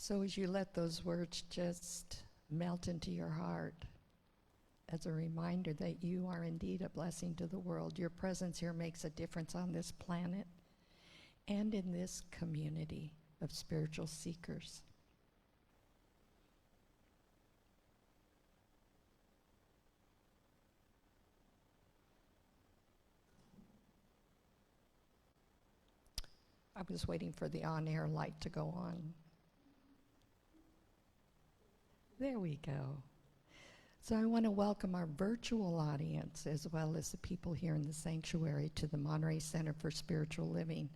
So as you let those words just melt into your heart, as a reminder that you are indeed a blessing to the world, your presence here makes a difference on this planet and in this community of spiritual seekers. I was waiting for the on-air light to go on. There we go. So I want to welcome our virtual audience as well as the people here in the sanctuary to the Monterey Center for Spiritual Living,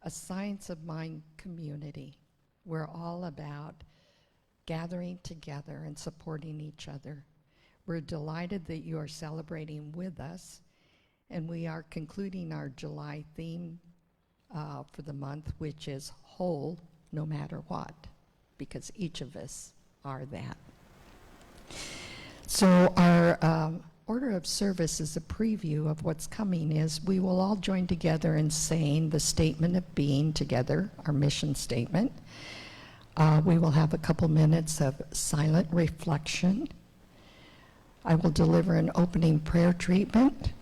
a Science of Mind community. We're all about gathering together and supporting each other. We're delighted that you are celebrating with us, and we are concluding our July theme for the month, which is whole no matter what, because each of us are that. So our order of service is a preview of what's coming is we will all join together in saying the statement of being together, our mission statement. We will have a couple minutes of silent reflection. I will deliver an opening prayer treatment.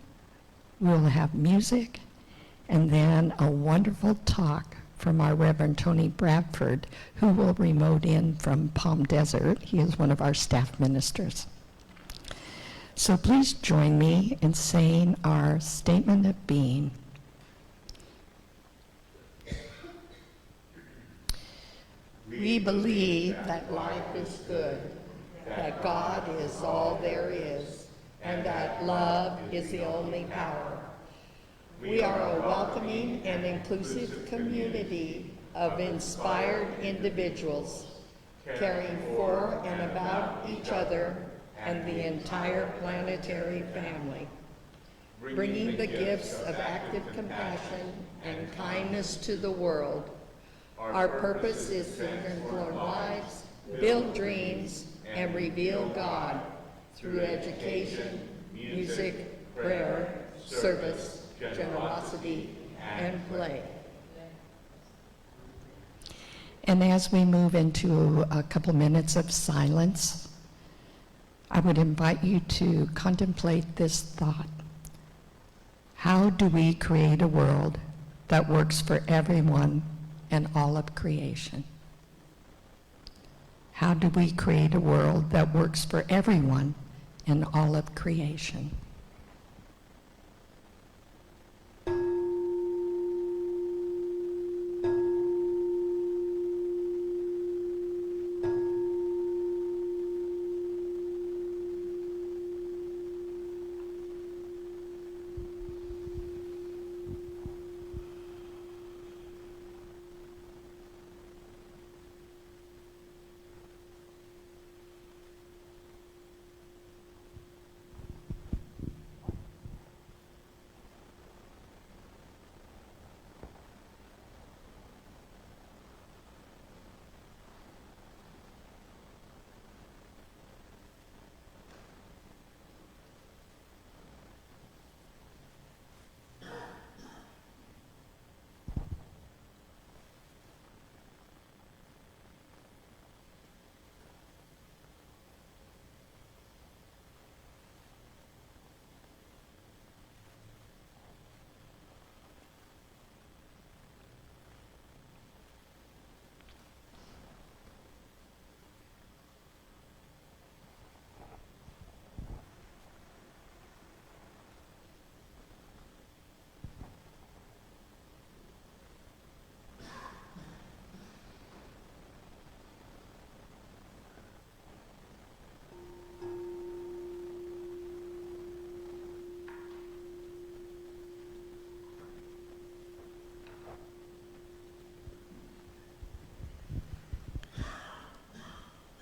We will have music, and then a wonderful talk from our Reverend Tony Bradford, who will remote in from Palm Desert. He is one of our staff ministers. So please join me in saying our statement of being. We believe that life is good, that God is all there is, and that love is the only power. We are a welcoming and inclusive community of inspired individuals, caring for and about each other and the entire planetary family, bringing the gifts of active compassion and kindness to the world. Our purpose is to transform lives, build dreams, and reveal God through education, music, prayer, service, generosity, and play. And as we move into a couple minutes of silence, I would invite you to contemplate this thought. How do we create a world that works for everyone and all of creation? How do we create a world that works for everyone and all of creation?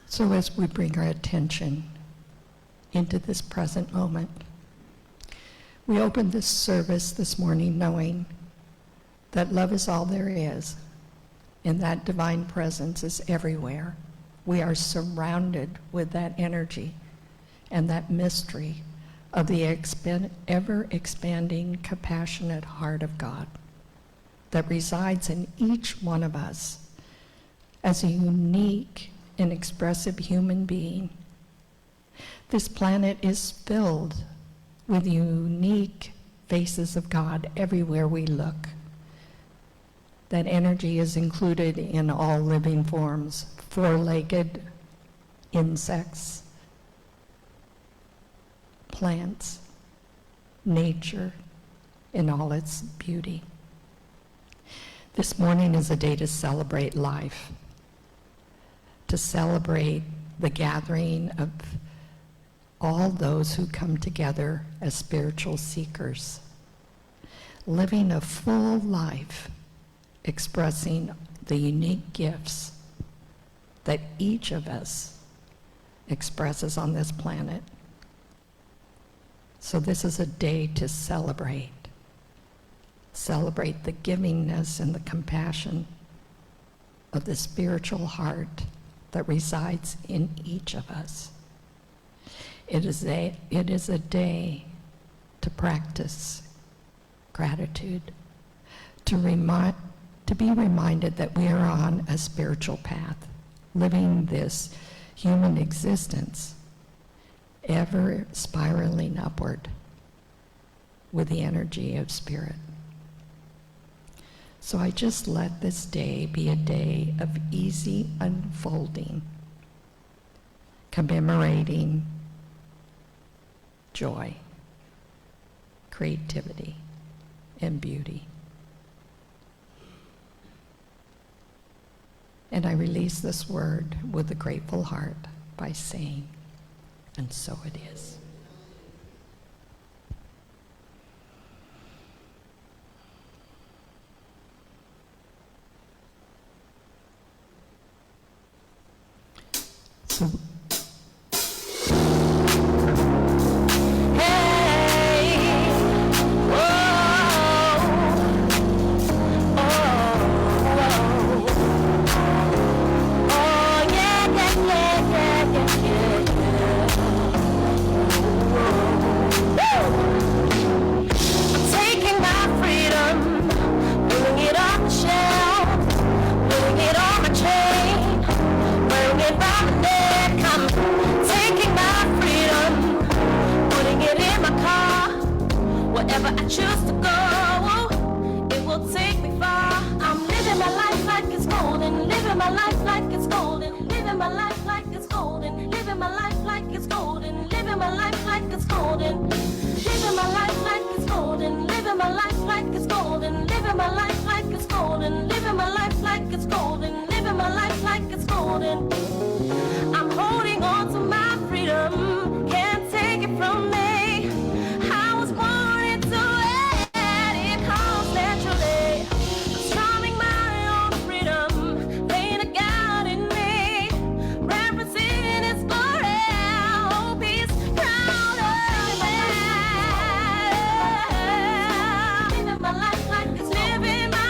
So as we bring our attention into this present moment, we open this service this morning knowing that love is all there is, and that divine presence is everywhere. We are surrounded with that energy and that mystery of the ever-expanding, compassionate heart of God that resides in each one of us as a unique and expressive human being. This planet is filled with unique faces of God everywhere we look. That energy is included in all living forms, four-legged insects, plants, nature in all its beauty. This morning is a day to celebrate life, to celebrate the gathering of all those who come together as spiritual seekers, living a full life, expressing the unique gifts that each of us expresses on this planet. So this is a day to celebrate the givingness and the compassion of the spiritual heart that resides in each of us. It is a day to practice gratitude, to be reminded that we are on a spiritual path, living this human existence, ever spiraling upward with the energy of spirit. So I just let this day be a day of easy unfolding, commemorating joy, creativity, and beauty. And I release this word with a grateful heart by saying, and so it is. So I choose to go, it will take me far. I'm living my life like it's golden, living my life like it's golden, living my life like it's golden, living my life like it's golden, living my life like it's golden, living my life like it's golden, living my life like it's golden, living my life like it's golden, living my life like it's golden, living my life like it's golden. I'm holding on to my freedom, can't take it from me. Living my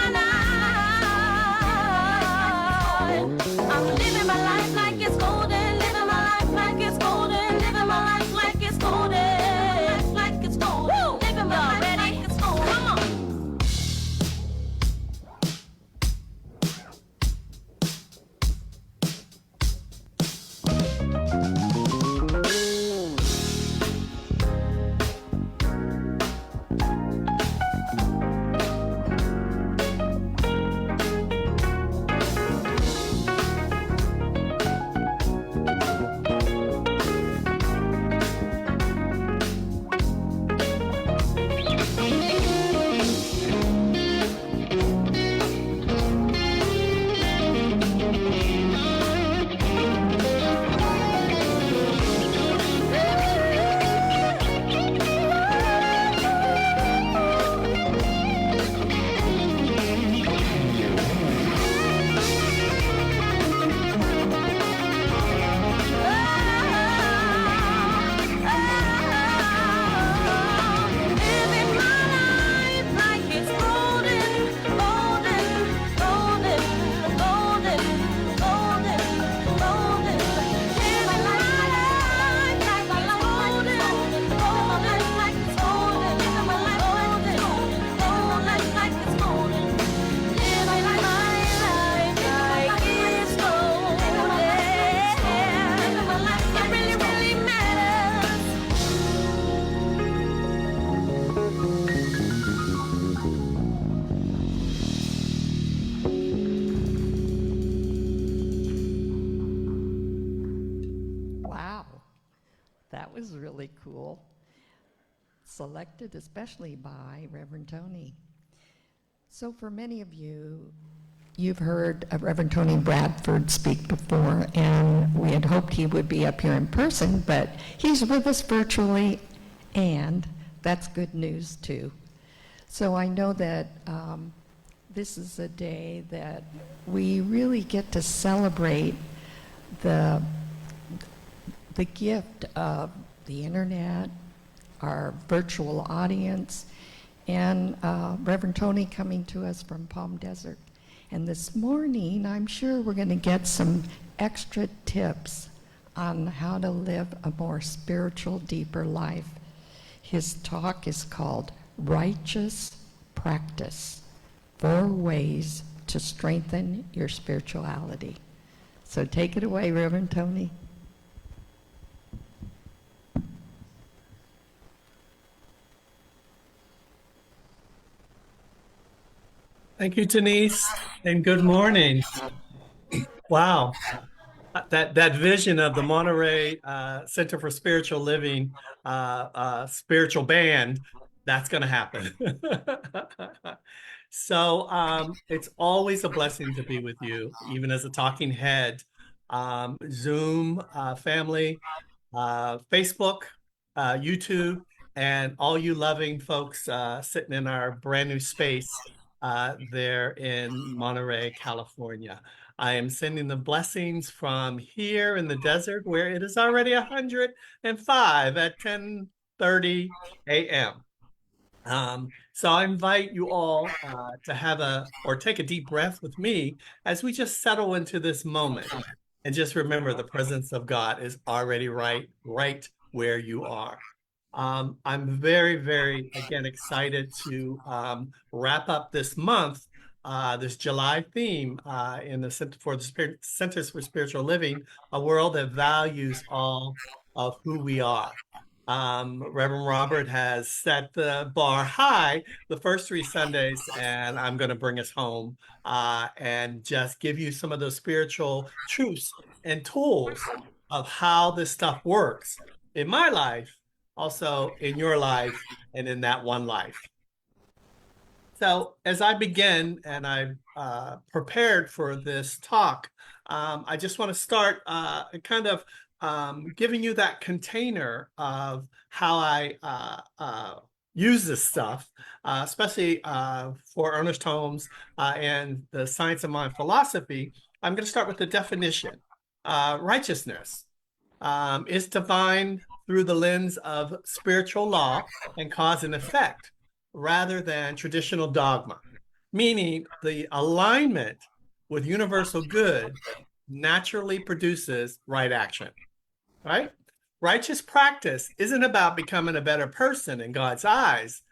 cool. Selected especially by Reverend Tony. So for many of you, you've heard of Reverend Tony Bradford speak before, and we had hoped he would be up here in person, but he's with us virtually, and that's good news too. So I know that this is a day that we really get to celebrate the gift of the internet, our virtual audience, and Reverend Tony coming to us from Palm Desert. And this morning, I'm sure we're going to get some extra tips on how to live a more spiritual, deeper life. His talk is called Righteous Practice, 4 Ways to Strengthen Your Spirituality. So take it away, Reverend Tony. Thank you, Denise, and good morning. Wow, that vision of the Monterey Center for Spiritual Living spiritual band, that's going to happen. So it's always a blessing to be with you, even as a talking head. Zoom family, Facebook, YouTube, and all you loving folks sitting in our brand new space there in Monterey, California. I am sending the blessings from here in the desert where it is already 105 at 10:30 a.m. So I invite you all to take a deep breath with me as we just settle into this moment. And just remember the presence of God is already right where you are. I'm very, very, again, excited to wrap up this month, this July theme in the Centers for Spiritual Living, a world that values all of who we are. Reverend Robert has set the bar high the first 3 Sundays, and I'm going to bring us home and just give you some of those spiritual truths and tools of how this stuff works in my life, also in your life, and in that one life. So as I begin and I prepared for this talk, I just want to start kind of giving you that container of how I use this stuff, especially for Ernest Holmes and the Science of Mind philosophy. I'm going to start with the definition. Righteousness is defined through the lens of spiritual law and cause and effect, rather than traditional dogma, meaning the alignment with universal good naturally produces right action, right? Righteous practice isn't about becoming a better person in God's eyes.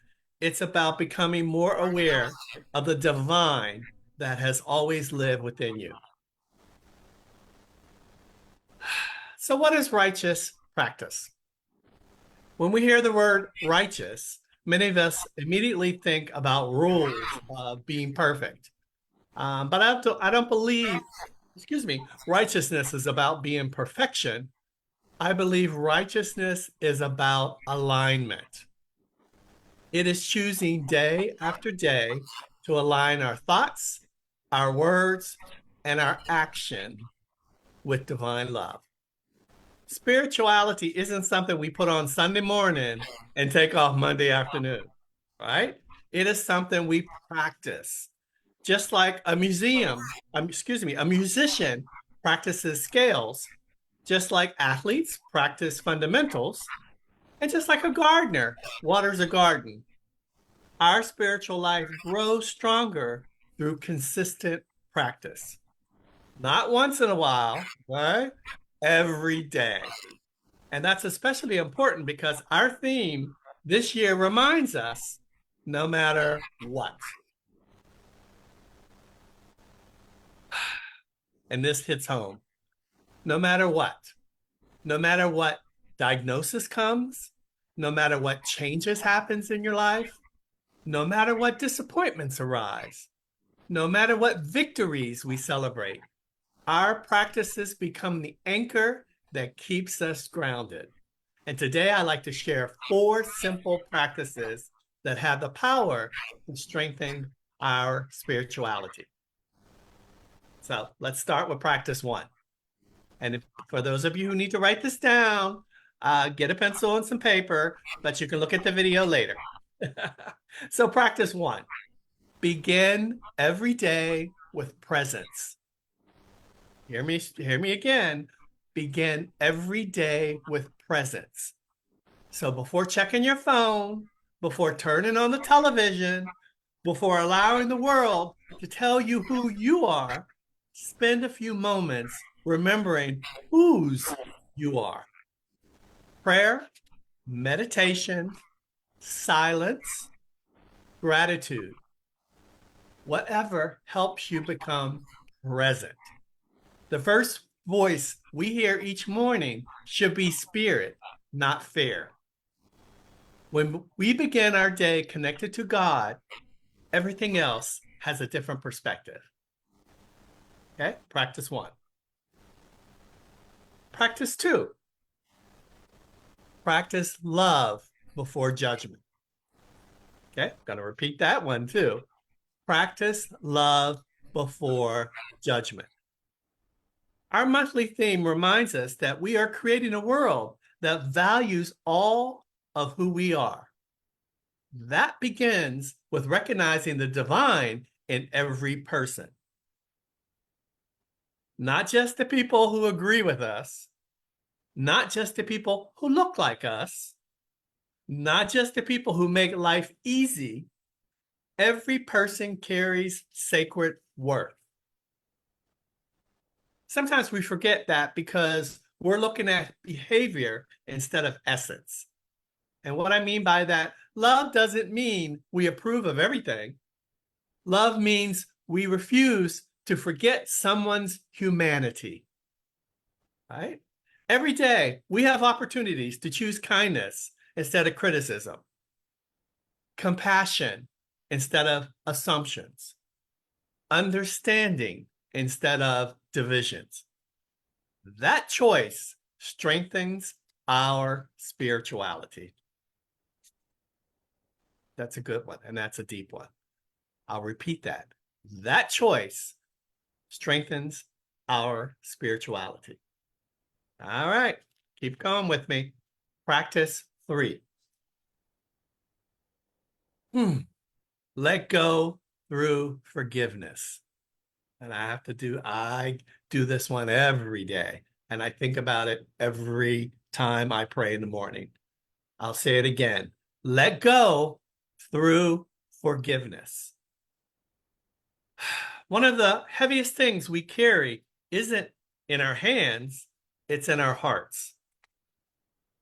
It's about becoming more aware of the divine that has always lived within you. So what is righteous practice? When we hear the word righteous, many of us immediately think about rules of being perfect. But I don't believe, righteousness is about being perfection. I believe righteousness is about alignment. It is choosing day after day to align our thoughts, our words, and our action with divine love. Spirituality isn't something we put on Sunday morning and take off Monday afternoon, right? It is something we practice. Just like a musician practices scales, just like athletes practice fundamentals, and just like a gardener waters a garden. Our spiritual life grows stronger through consistent practice. Not once in a while, right? Every day. And that's especially important because our theme this year reminds us, no matter what. And this hits home. No matter what diagnosis comes, no matter what changes happens in your life, no matter what disappointments arise, no matter what victories we celebrate, our practices become the anchor that keeps us grounded. And today I like to share 4 simple practices that have the power to strengthen our spirituality. So let's start with practice 1. And for those of you who need to write this down, get a pencil and some paper, but you can look at the video later. So practice 1, begin every day with presence. Hear me again. Begin every day with presence. So before checking your phone, before turning on the television, before allowing the world to tell you who you are, spend a few moments remembering whose you are. Prayer, meditation, silence, gratitude, whatever helps you become present. The first voice we hear each morning should be spirit, not fear. When we begin our day connected to God, everything else has a different perspective. Okay, practice 1. Practice 2. Practice love before judgment. Okay, I'm going to repeat that one too. Practice love before judgment. Our monthly theme reminds us that we are creating a world that values all of who we are. That begins with recognizing the divine in every person. Not just the people who agree with us, not just the people who look like us, not just the people who make life easy. Every person carries sacred worth. Sometimes we forget that because we're looking at behavior instead of essence. And what I mean by that, love doesn't mean we approve of everything. Love means we refuse to forget someone's humanity. Right? Every day, we have opportunities to choose kindness instead of criticism, compassion instead of assumptions, understanding instead of divisions. That choice strengthens our spirituality. That's a good one, and that's a deep one. I'll repeat that. That choice strengthens our spirituality. All right, keep going with me. Practice 3. Let go through forgiveness. And I do this one every day. And I think about it every time I pray in the morning. I'll say it again. Let go through forgiveness. One of the heaviest things we carry isn't in our hands, it's in our hearts.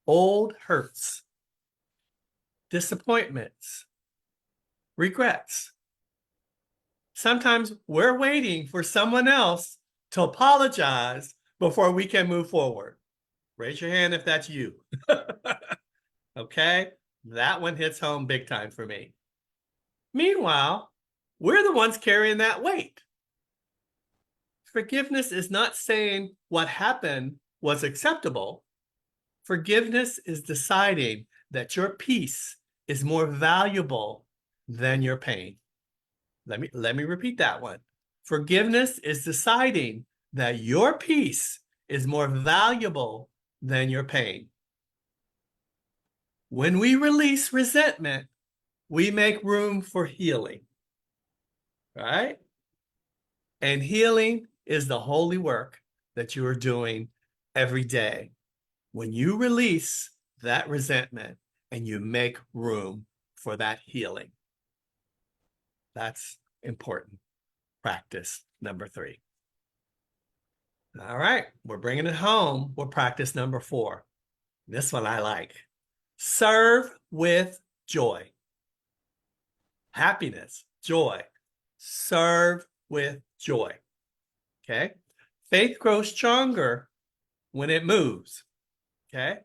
Old hurts, disappointments, regrets. Sometimes we're waiting for someone else to apologize before we can move forward. Raise your hand if that's you. Okay? That one hits home big time for me. Meanwhile, we're the ones carrying that weight. Forgiveness is not saying what happened was acceptable. Forgiveness is deciding that your peace is more valuable than your pain. Let me repeat that one. Forgiveness is deciding that your peace is more valuable than your pain. When we release resentment, we make room for healing, right? And healing is the holy work that you are doing every day. When you release that resentment and you make room for that healing. That's important. Practice number 3. All right, we're bringing it home with practice number 4. This one I like. Serve with joy. Happiness, joy. Serve with joy. Okay? Faith grows stronger when it moves. Okay?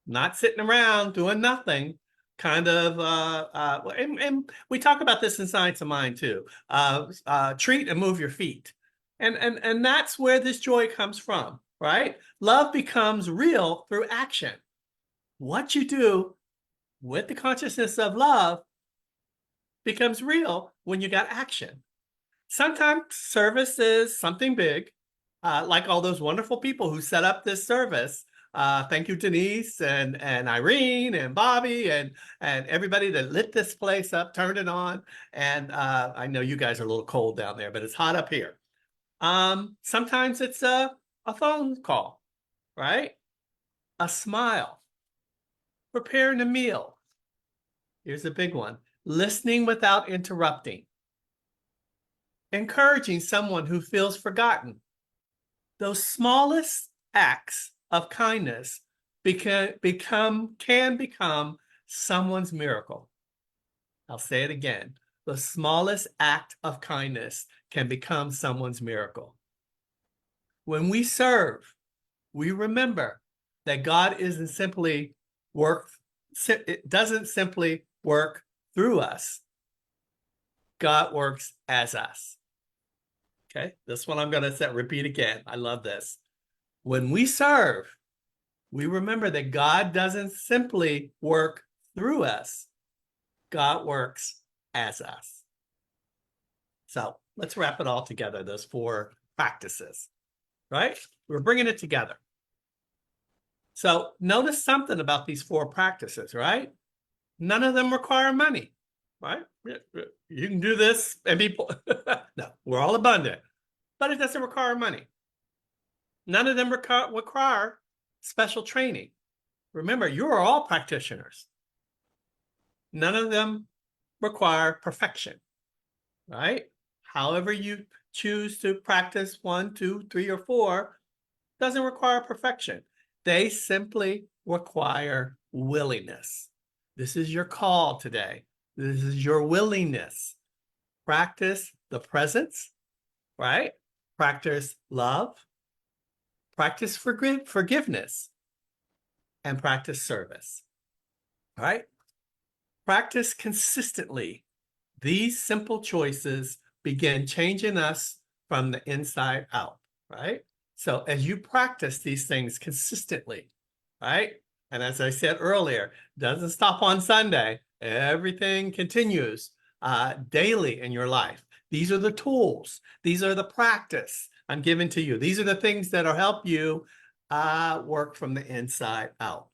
Not sitting around doing nothing. Kind of, and we talk about this in Science of Mind too. Treat and move your feet. And that's where this joy comes from, right? Love becomes real through action. what you do with the consciousness of love becomes real when you got action. Sometimes service is something big, like all those wonderful people who set up this service. Thank you, Denise and Irene and Bobby and everybody that lit this place up, turned it on. And I know you guys are a little cold down there, but it's hot up here. Sometimes it's a phone call, right? A smile, preparing a meal. Here's a big one: listening without interrupting, encouraging someone who feels forgotten. Those smallest acts of kindness can become someone's miracle. I'll say it again. The smallest act of kindness can become someone's miracle. When we serve, we remember that God isn't simply it doesn't simply work through us. God works as us. Okay, this one I'm going to repeat again. I love this. When we serve, we remember that God doesn't simply work through us. God works as us. So let's wrap it all together, those 4 practices, right? We're bringing it together. So notice something about these 4 practices, right? None of them require money, right? You can do this and people, no, we're all abundant, but it doesn't require money. None of them require special training. Remember, you are all practitioners. None of them require perfection, right? However you choose to practice 1, 2, 3, or 4 doesn't require perfection. They simply require willingness. This is your call today. This is your willingness. Practice the presence, right? Practice love. Practice forgiveness. And practice service, right? Practice consistently. These simple choices begin changing us from the inside out, right? So as you practice these things consistently, right? And as I said earlier, doesn't stop on Sunday. Everything continues daily in your life. These are the tools. These are the practice I'm giving to you. These are the things that will help you work from the inside out.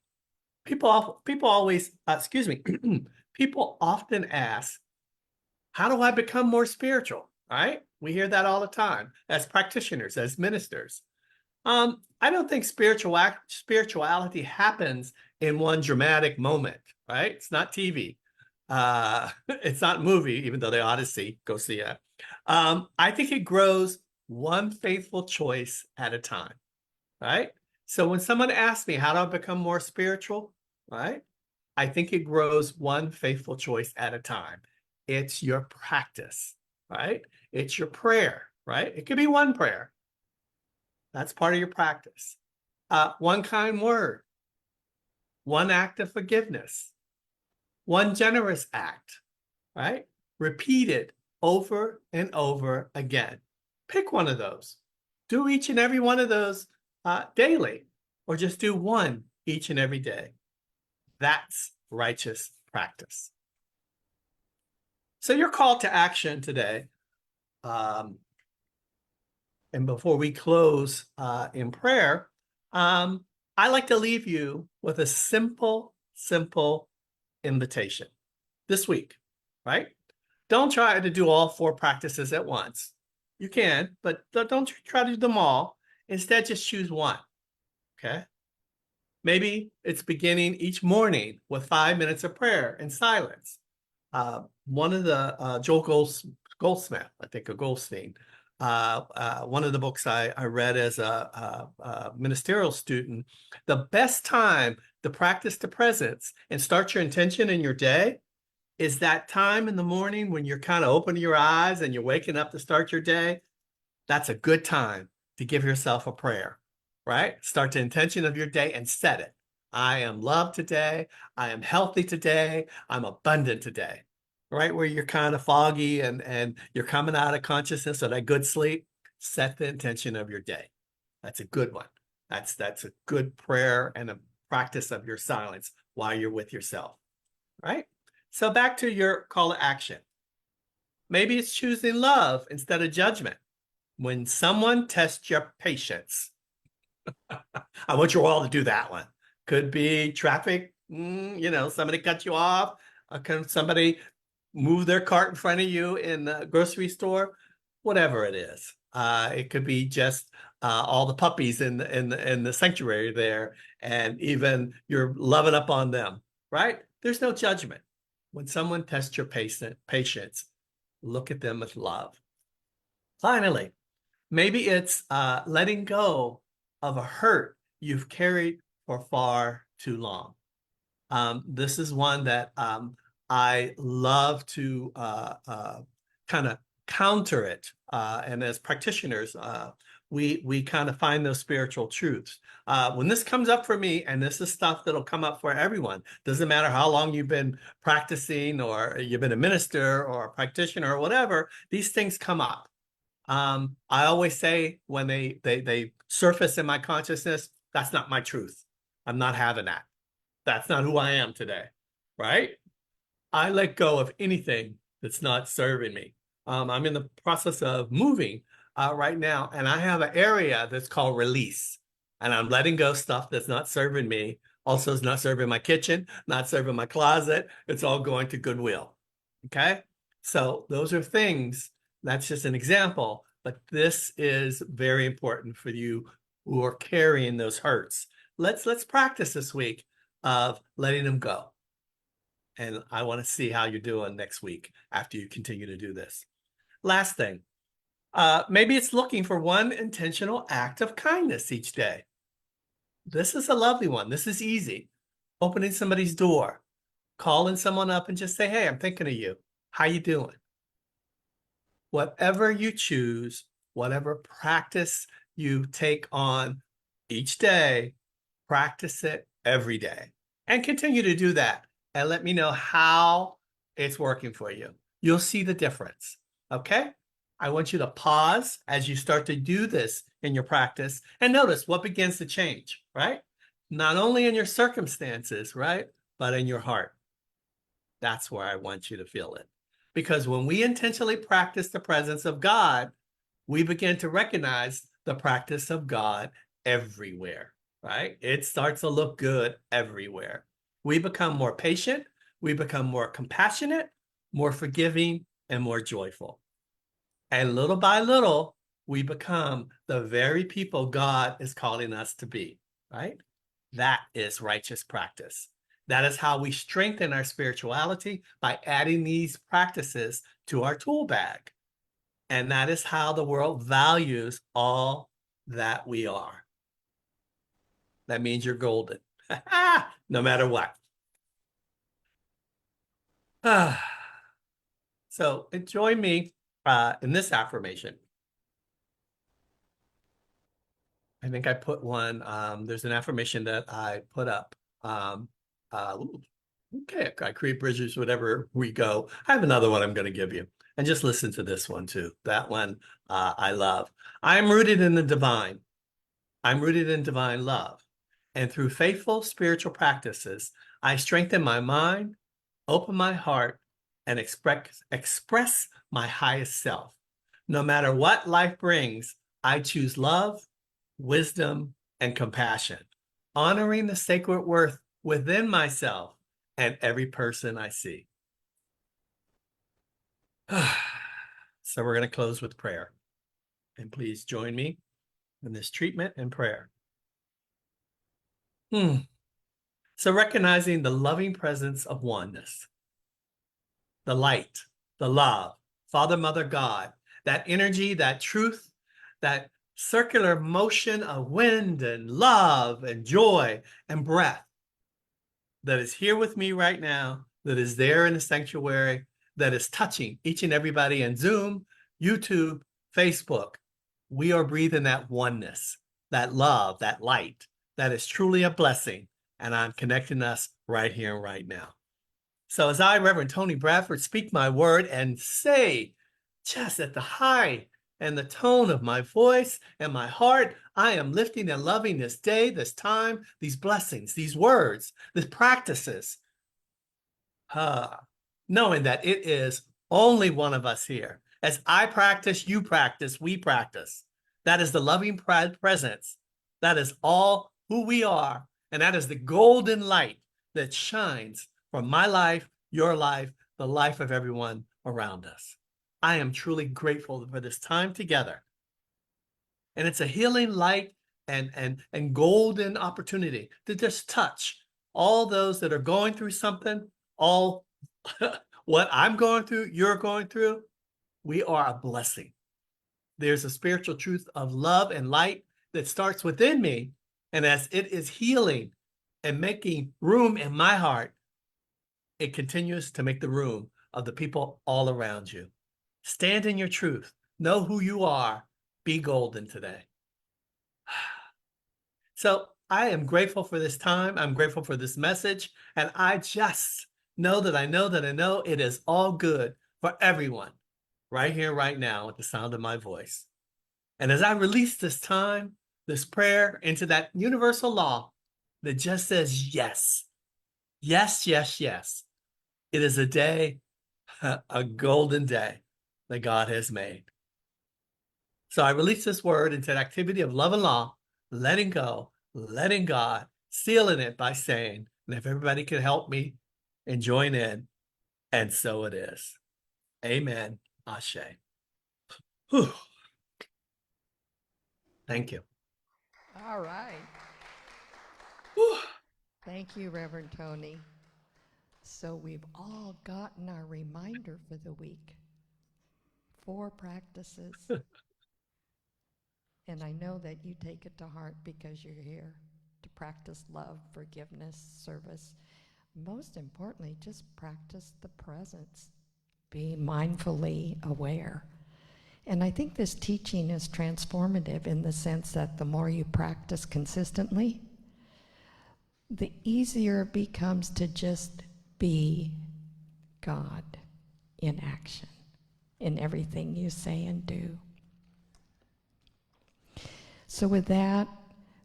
People always, excuse me, people often ask, how do I become more spiritual? Right? We hear that all the time as practitioners, as ministers. I don't think spirituality happens in one dramatic moment, right? It's not TV. It's not movie, even though they ought to go see it. I think it grows one faithful choice at a time, right? So when someone asks me, how do I become more spiritual, right? I think it grows one faithful choice at a time. It's your practice, right? It's your prayer, right? It could be one prayer. That's part of your practice. One kind word, one act of forgiveness, one generous act, right? Repeated over and over again. Pick one of those. Do each and every one of those daily, or just do one each and every day. That's righteous practice. So your call to action today, and before we close in prayer, I like to leave you with a simple invitation this week, right? Don't try to do all 4 practices at once. You can, but don't try to do them all. Instead, just choose one, okay? Maybe it's beginning each morning with 5 minutes of prayer in silence. One of the Joel Goldsmith, I think, or Goldstein, one of the books I read as a ministerial student, the best time to practice the presence and start your intention in your day is that time in the morning when you're kind of opening your eyes and you're waking up to start your day. That's a good time to give yourself a prayer, right? Start the intention of your day and set it. I am loved today. I am healthy today. I'm abundant today. Right where you're kind of foggy and you're coming out of consciousness or that good sleep, set the intention of your day. That's a good one. That's a good prayer and a practice of your silence while you're with yourself, right? So back to your call to action. Maybe it's choosing love instead of judgment. When someone tests your patience, I want you all to do that one. Could be traffic, somebody cut you off. Can somebody move their cart in front of you in the grocery store? Whatever it is. It could be just all the puppies in the sanctuary there, and even you're loving up on them, right? There's no judgment. When someone tests your patience, look at them with love. Finally, maybe it's letting go of a hurt you've carried for far too long. This is one that I love to kind of counter it. And as practitioners, we kind of find those spiritual truths. When this comes up for me, and this is stuff that'll come up for everyone, doesn't matter how long you've been practicing or you've been a minister or a practitioner or whatever, these things come up. I always say when they surface in my consciousness, that's not my truth. I'm not having that. That's not who I am today, right? I let go of anything that's not serving me. I'm in the process of moving right now, and I have an area that's called release, and I'm letting go stuff that's not serving me. Also, it's not serving my kitchen, not serving my closet. It's all going to Goodwill. Okay, so those are things. That's just an example, but this is very important for you who are carrying those hurts. Let's practice this week of letting them go. And I want to see how you're doing next week after you continue to do this. Last thing, maybe it's looking for one intentional act of kindness each day. This is a lovely one. This is easy. Opening somebody's door, calling someone up and just say, hey, I'm thinking of you. How you doing? Whatever you choose, whatever practice you take on each day, practice it every day and continue to do that. And let me know how it's working for you. You'll see the difference. Okay? I want you to pause as you start to do this in your practice and notice what begins to change, right? Not only in your circumstances, right? But in your heart. That's where I want you to feel it. Because when we intentionally practice the presence of God, we begin to recognize the practice of God everywhere, right? It starts to look good everywhere. We become more patient, we become more compassionate, more forgiving, and more joyful. And little by little, we become the very people God is calling us to be, right? That is righteous practice. That is how we strengthen our spirituality, by adding these practices to our tool bag. And that is how the world values all that we are. That means you're golden, no matter what. So join me in this affirmation. I think I put one, there's an affirmation that I put up. Okay, I create bridges wherever we go. I have another one I'm going to give you. And just listen to this one too. That one I love. I'm rooted in the divine. I'm rooted in divine love. And through faithful spiritual practices, I strengthen my mind, open my heart, and express my highest self. No matter what life brings, I choose love, wisdom, and compassion, honoring the sacred worth within myself and every person I see. So we're going to close with prayer. And please join me in this treatment and prayer. So recognizing the loving presence of oneness, the light, the love, Father, Mother, God, that energy, that truth, that circular motion of wind and love and joy and breath that is here with me right now, that is there in the sanctuary, that is touching each and everybody in Zoom, YouTube, Facebook. We are breathing that oneness, that love, that light, that is truly a blessing. And I'm connecting us right here and right now. So as I, Reverend Tony Bradford, speak my word and say, just at the high and the tone of my voice and my heart, I am lifting and loving this day, this time, these blessings, these words, these practices, knowing that it is only one of us here. As I practice, you practice, we practice. That is the loving presence. That is all who we are. And that is the golden light that shines from my life, your life, the life of everyone around us. I am truly grateful for this time together. And it's a healing light and golden opportunity to just touch all those that are going through something, all what I'm going through, you're going through. We are a blessing. There's a spiritual truth of love and light that starts within me. And as it is healing and making room in my heart, it continues to make the room of the people all around you. Stand in your truth. Know who you are. Be golden today. So I am grateful for this time. I'm grateful for this message. And I just know that I know it is all good for everyone right here, right now, at the sound of my voice. And as I release this time, this prayer into that universal law that just says yes, yes, yes, yes. It is a day, a golden day that God has made. So I release this word into an activity of love and law, letting go, letting God, sealing it by saying, and if everybody can help me and join in, and so it is. Amen. Ashe. Whew. Thank you. All right. Whew. Thank you, Reverend Tony. So we've all gotten our reminder for the week. 4 practices. And I know that you take it to heart because you're here to practice love, forgiveness, service. Most importantly, just practice the presence. Be mindfully aware. And I think this teaching is transformative in the sense that the more you practice consistently, the easier it becomes to just be God in action, in everything you say and do. So with that,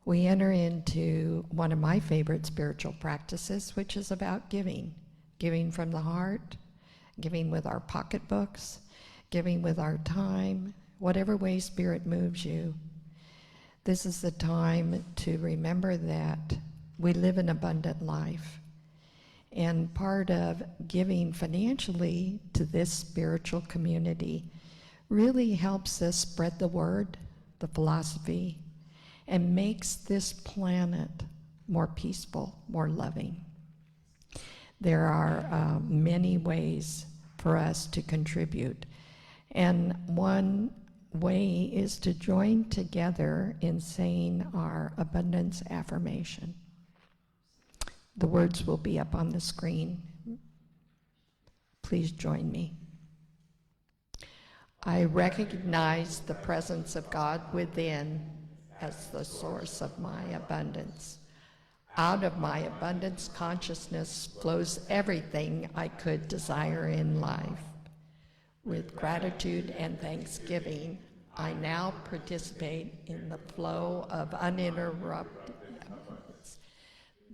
we enter into one of my favorite spiritual practices, which is about giving. Giving from the heart, giving with our pocketbooks, giving with our time, whatever way Spirit moves you. This is the time to remember that we live an abundant life. And part of giving financially to this spiritual community really helps us spread the word, the philosophy, and makes this planet more peaceful, more loving. There are many ways for us to contribute. And one way is to join together in saying our abundance affirmation. The words will be up on the screen. Please join me. I recognize the presence of God within as the source of my abundance. Out of my abundance consciousness flows everything I could desire in life. With gratitude and thanksgiving, I now participate in the flow of uninterrupted abundance.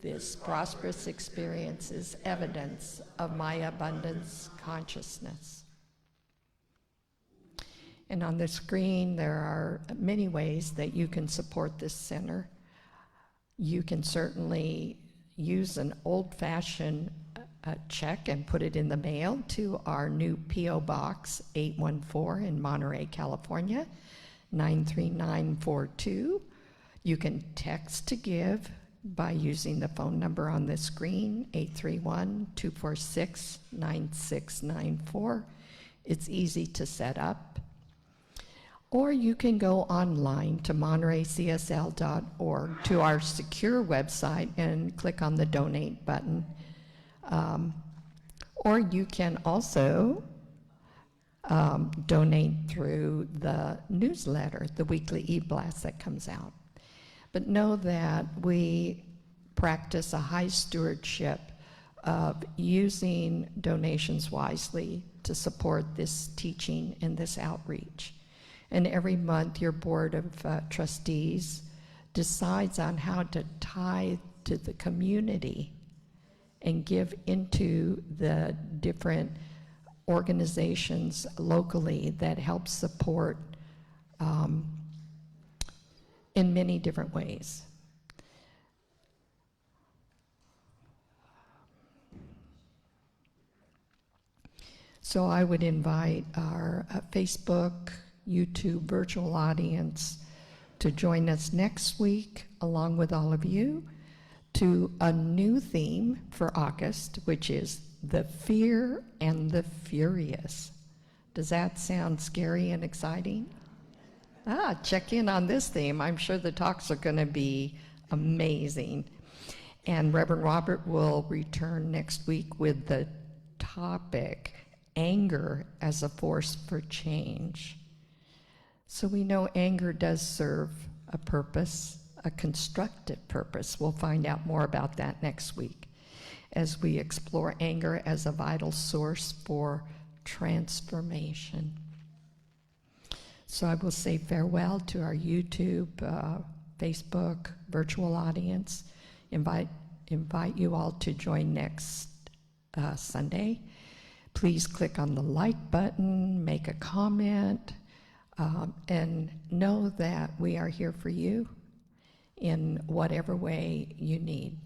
This prosperous experience is evidence of my abundance consciousness. And on the screen, there are many ways that you can support this center. You can certainly use an old-fashioned check and put it in the mail to our new P.O. Box 814 in Monterey, California, 93942. You can text to give by using the phone number on the screen, 831-246-9694. It's easy to set up. Or you can go online to montereycsl.org to our secure website and click on the donate button. Or you can also donate through the newsletter, the weekly e-blast that comes out. But know that we practice a high stewardship of using donations wisely to support this teaching and this outreach. And every month, your board of trustees decides on how to tithe to the community and give into the different organizations locally that help support in many different ways. So I would invite our Facebook, YouTube virtual audience to join us next week, along with all of you, to a new theme for August, which is the fear and the furious. Does that sound scary and exciting? Check in on this theme. I'm sure the talks are going to be amazing. And Reverend Robert will return next week with the topic, anger as a force for change. So we know anger does serve a purpose, a constructive purpose. We'll find out more about that next week as we explore anger as a vital source for transformation. So I will say farewell to our YouTube, Facebook, virtual audience. Invite you all to join next Sunday. Please click on the like button, make a comment, and know that we are here for you in whatever way you need.